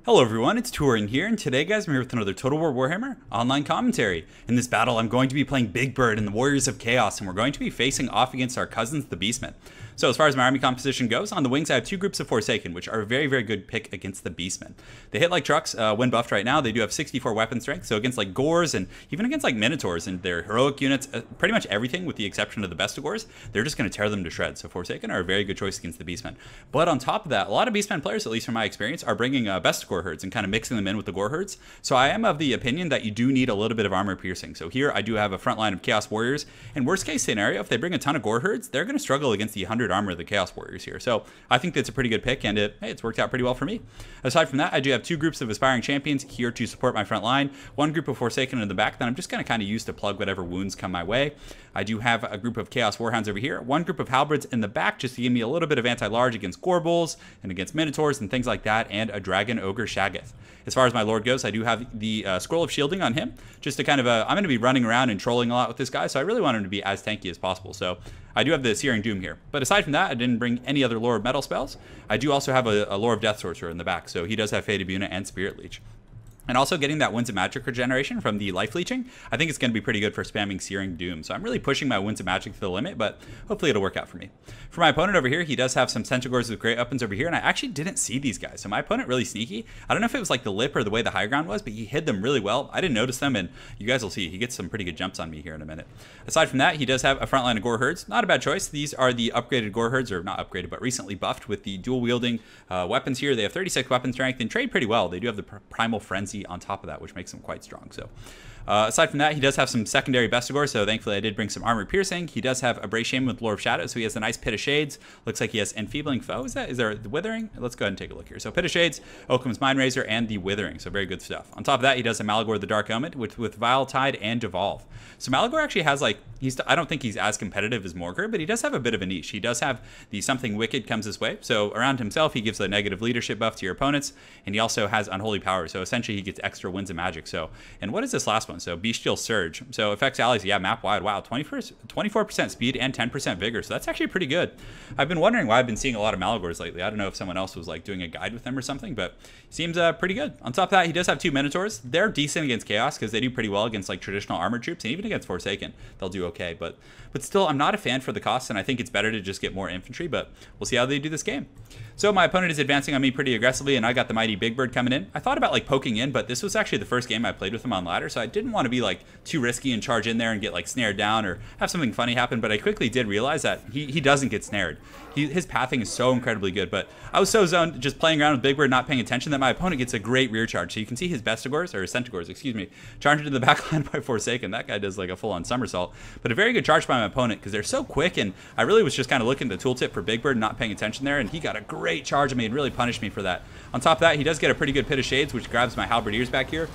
Hello everyone, it's Turin here, and today guys I'm here with another Total War Warhammer online commentary. In this battle I'm going to be playing Big Bird and the Warriors of Chaos, and we're going to be facing off against our cousins the Beastmen. So as far as my army composition goes, on the wings I have two groups of Forsaken, which are a very good pick against the Beastmen. They hit like trucks when buffed right now. They do have 64 weapon strength, so against like Gores and even against like Minotaurs and their heroic units, pretty much everything with the exception of the Bestigors, they're just going to tear them to shreds. So Forsaken are a very good choice against the Beastmen. But on top of that, a lot of Beastmen players, at least from my experience, are bringing Bestigor herds and kind of mixing them in with the Gore herds. So I am of the opinion that you do need a little bit of armor piercing. So here I do have a front line of Chaos Warriors, and worst case scenario, if they bring a ton of Gore herds, they're going to struggle against the 100 armor of the Chaos Warriors here. So I think that's a pretty good pick, and it's worked out pretty well for me. Aside from that, I do have two groups of Aspiring Champions here to support my front line, one group of Forsaken in the back that I'm just going to kind of use to plug whatever wounds come my way. I do have a group of Chaos Warhounds over here, one group of Halberds in the back just to give me a little bit of anti-large against Gorbulls and against Minotaurs and things like that, and a Dragon Ogre Shaggoth. As far as my Lord goes, I do have the Scroll of Shielding on him, just to kind of, I'm going to be running around and trolling a lot with this guy, so I really want him to be as tanky as possible. So I do have the Searing Doom here. But aside from that, I didn't bring any other Lore of Metal spells. I do also have a Lore of Death Sorcerer in the back, so he does have Fate Abuna and Spirit Leech. And also getting that Winds of Magic regeneration from the Life Leeching, I think it's going to be pretty good for spamming Searing Doom. So I'm really pushing my Winds of Magic to the limit, but hopefully it'll work out for me. For my opponent over here, he does have some Centaurs with great weapons over here, and I actually didn't see these guys. So my opponent really sneaky. I don't know if it was like the lip or the way the high ground was, but he hid them really well. I didn't notice them, and you guys will see. He gets some pretty good jumps on me here in a minute. Aside from that, he does have a front line of Gore Herds. Not a bad choice. These are the upgraded Gore Herds, or not upgraded, but recently buffed with the dual wielding weapons here. They have 36 weapon strength and trade pretty well. They do have the Primal Frenzy on top of that, which makes them quite strong. So aside from that, he does have some secondary Bestigor, so thankfully I did bring some armor piercing. He does have a Brace Shaman with Lore of Shadows, so he has a nice Pit of Shades. Looks like he has Enfeebling Foe. Is there the Withering? Let's go ahead and take a look here. So Pit of Shades, Oakum's Mind Razor, and the Withering, so very good stuff. On top of that, he does a Malagor the Dark Omen with Vile Tide and Devolve. So Malagor actually has like, I don't think he's as competitive as Morgr, but he does have a bit of a niche. He does have the Something Wicked comes his way, so around himself he gives a negative leadership buff to your opponents, and he also has Unholy Power, so essentially he gets extra Winds of Magic. So, and what is this last one? So Bestial Surge, so affects allies, yeah, map wide. Wow, 24% speed and 10% vigor, so that's actually pretty good. I've been wondering why I've been seeing a lot of Malagors lately. I don't know if someone else was like doing a guide with them or something, but seems pretty good. On top of that, he does have two Minotaurs. They're decent against Chaos because they do pretty well against like traditional armored troops, and even against Forsaken they'll do okay, but still I'm not a fan for the cost, and I think it's better to just get more infantry, but we'll see how they do this game. So my opponent is advancing on me pretty aggressively, and I got the mighty Big Bird coming in. I thought about like poking in, but this was actually the first game I played with him on ladder, so I didn't want to be like too risky and charge in there and get like snared down or have something funny happen, but I quickly did realize that he doesn't get snared. His pathing is so incredibly good, but I was so zoned just playing around with Big Bird, not paying attention, that my opponent gets a great rear charge. So you can see his Bestigors, or Centaurs, excuse me, charged into the back line by Forsaken. That guy does like a full-on somersault, but a very good charge by my opponent because they're so quick, and I really was just kind of looking at the tooltip for Big Bird, not paying attention there, and he got a great charge on me and really punished me for that. On top of that, he does get a pretty good Pit of Shades, which grabs my Halberdiers back here.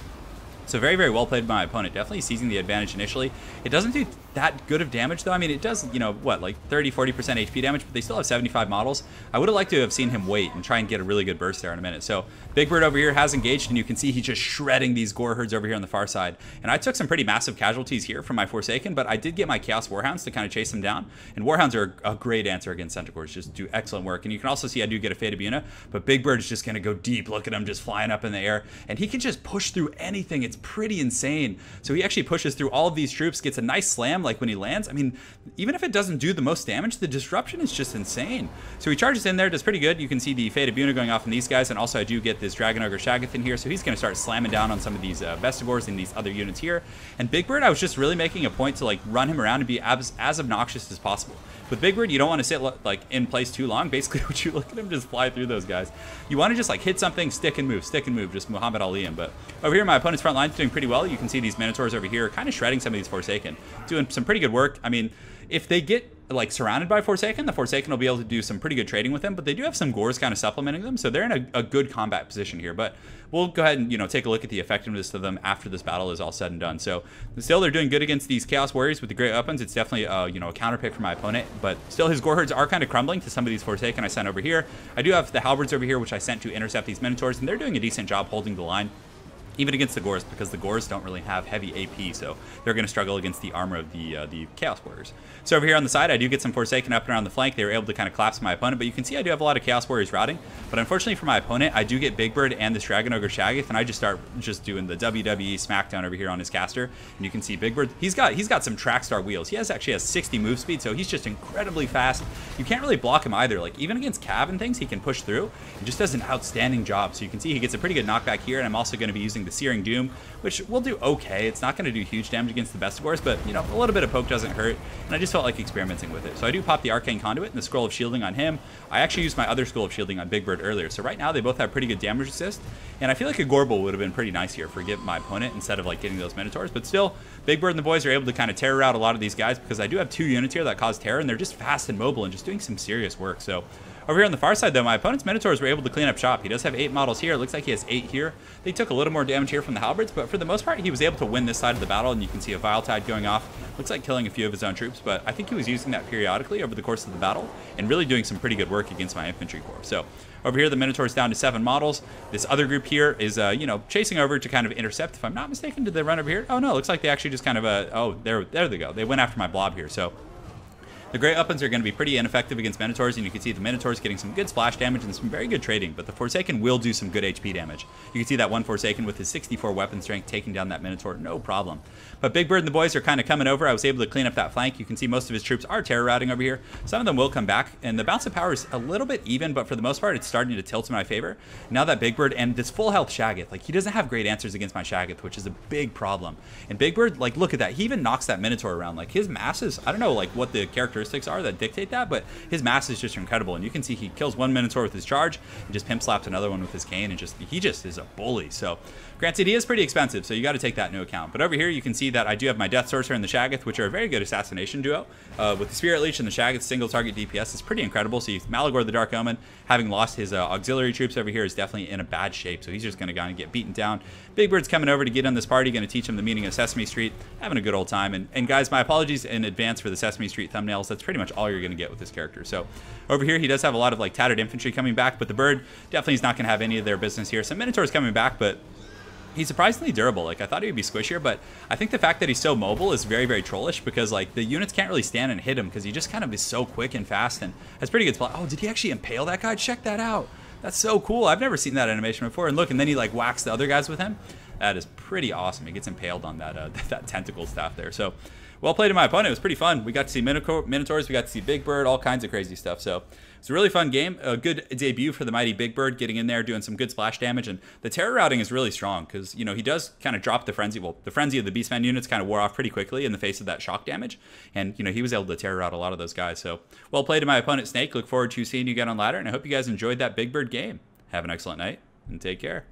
So very well played by my opponent, definitely seizing the advantage initially. It doesn't do that good of damage though. I mean, it does, you know, what, like 30-40% HP damage, but they still have 75 models. I would have liked to have seen him wait and try and get a really good burst there in a minute. So Big Bird over here has engaged, and you can see he's just shredding these Gore herds over here on the far side. And I took some pretty massive casualties here from my Forsaken, but I did get my Chaos Warhounds to kind of chase them down. And Warhounds are a great answer against Centaurs, just do excellent work. And you can also see I do get a Fate Abuna, but Big Bird is just going to go deep. Look at him just flying up in the air, and he can just push through anything. It's pretty insane. So he actually pushes through all of these troops, gets a nice slam like when he lands. I mean, even if it doesn't do the most damage, the disruption is just insane. So he charges in there, does pretty good. You can see the Fate Abuna going off on these guys, and also I do get this Dragon Ogre Shaggoth in here, so he's going to start slamming down on some of these Bestigors and these other units here. And Big Bird, I was just really making a point to like run him around and be as obnoxious as possible. With Big Bird, you don't want to sit like in place too long. Basically, what you look at him just fly through those guys. You want to just like hit something, stick and move, just Muhammad Ali him. But over here, my opponent's front line's doing pretty well. You can see these Minotaurs over here kind of shredding some of these Forsaken, doing some pretty good work. I mean, if they get like surrounded by Forsaken, the Forsaken will be able to do some pretty good trading with them, but they do have some Gores kind of supplementing them, so they're in a good combat position here. But we'll go ahead and, you know, take a look at the effectiveness of them after this battle is all said and done. So still, they're doing good against these Chaos Warriors with the great weapons. It's definitely you know, a counter pick for my opponent, but still his Gore herds are kind of crumbling to some of these Forsaken I sent over here. I do have the Halberds over here, which I sent to intercept these Minotaurs, and they're doing a decent job holding the line. even against the Gors, because the Gors don't really have heavy AP, so they're going to struggle against the armor of the Chaos Warriors. So over here on the side, I do get some Forsaken up and around the flank. They were able to kind of collapse my opponent, but you can see I do have a lot of Chaos Warriors routing. But unfortunately for my opponent, I do get Big Bird and this Dragon Ogre Shaggoth, and I just start doing the WWE Smackdown over here on his caster. And you can see Big Bird, he's got some track star wheels. He actually has 60 move speed, so he's just incredibly fast. You can't really block him either. Like, even against Cav and things, he can push through. He just does an outstanding job. So you can see he gets a pretty good knockback here, and I'm also going to be using the Searing Doom, which will do okay. It's not going to do huge damage against the best of Wars, but, you know, a little bit of poke doesn't hurt, and I just felt like experimenting with it. So I do pop the Arcane Conduit and the Scroll of Shielding on him. I actually used my other Scroll of Shielding on Big Bird earlier, so right now they both have pretty good damage resist, and I feel like a Gorbel would have been pretty nice here for my opponent instead of, like, getting those Minotaurs, but still, Big Bird and the boys are able to kind of terror out a lot of these guys, because I do have 2 units here that cause terror, and they're just fast and mobile and just doing some serious work. So over here on the far side, though, my opponent's Minotaurs were able to clean up shop. He does have 8 models here. It looks like he has 8 here. They took a little more damage here from the Halberds, but for the most part, he was able to win this side of the battle, and you can see a Vile Tide going off. Looks like killing a few of his own troops, but I think he was using that periodically over the course of the battle and really doing some pretty good work against my infantry corps. So over here, the Minotaur's down to 7 models. This other group here is, you know, chasing over to kind of intercept. If I'm not mistaken, did they run over here? Oh, no, looks like they actually just kind of, oh, there they go. They went after my blob here, so the Great Weapons are going to be pretty ineffective against Minotaurs, and you can see the Minotaurs getting some good splash damage and some very good trading, but the Forsaken will do some good HP damage. You can see that one Forsaken with his 64 weapon strength taking down that Minotaur, no problem. But Big Bird and the boys are kind of coming over. I was able to clean up that flank. You can see most of his troops are terror routing over here. Some of them will come back, and the balance of power is a little bit even, but for the most part, it's starting to tilt in my favor. Now that Big Bird and this full health Shaggoth, like, he doesn't have great answers against my Shaggoth, which is a big problem. And Big Bird, like, look at that. He even knocks that Minotaur around. Like, his masses, I don't know, like, what the characteristics are that dictate that, but his mass is just incredible. And you can see he kills one Minotaur with his charge and just pimp slaps another one with his cane, and he just is a bully. So granted, he is pretty expensive, so you got to take that into account. But over here you can see that I do have my Death Sorcerer and the Shaggoth, which are a very good assassination duo. With the Spirit Leech and the Shaggoth, single target DPS is pretty incredible. So Malagor the Dark Omen, having lost his auxiliary troops over here, is definitely in a bad shape, so he's just going to get beaten down. Big Bird's coming over to get on this party, going to teach him the meaning of Sesame Street, having a good old time. And guys, my apologies in advance for the Sesame Street thumbnails. That's pretty much all you're going to get with this character. So over here, he does have a lot of, like, tattered infantry coming back, but the Bird definitely is not going to have any of their business here. Some Minotaurs coming back, but he's surprisingly durable. Like, I thought he would be squishier, but I think the fact that he's so mobile is very, very trollish, because, like, the units can't really stand and hit him because he just kind of is so quick and fast and has pretty good spot. Oh, did he actually impale that guy? Check that out. That's so cool. I've never seen that animation before. And look, and then he, like, whacks the other guys with him. That is pretty awesome. He gets impaled on that that tentacle staff there. So well played to my opponent. It was pretty fun. We got to see Minotaurs. We got to see Big Bird, all kinds of crazy stuff. So it's a really fun game. A good debut for the mighty Big Bird, getting in there, doing some good splash damage. And the terror routing is really strong because, you know, he does kind of drop the frenzy. Well, the frenzy of the Beastmen units kind of wore off pretty quickly in the face of that shock damage. And, you know, he was able to terror out a lot of those guys. So well played to my opponent, Snake. Look forward to seeing you again on ladder. And I hope you guys enjoyed that Big Bird game. Have an excellent night and take care.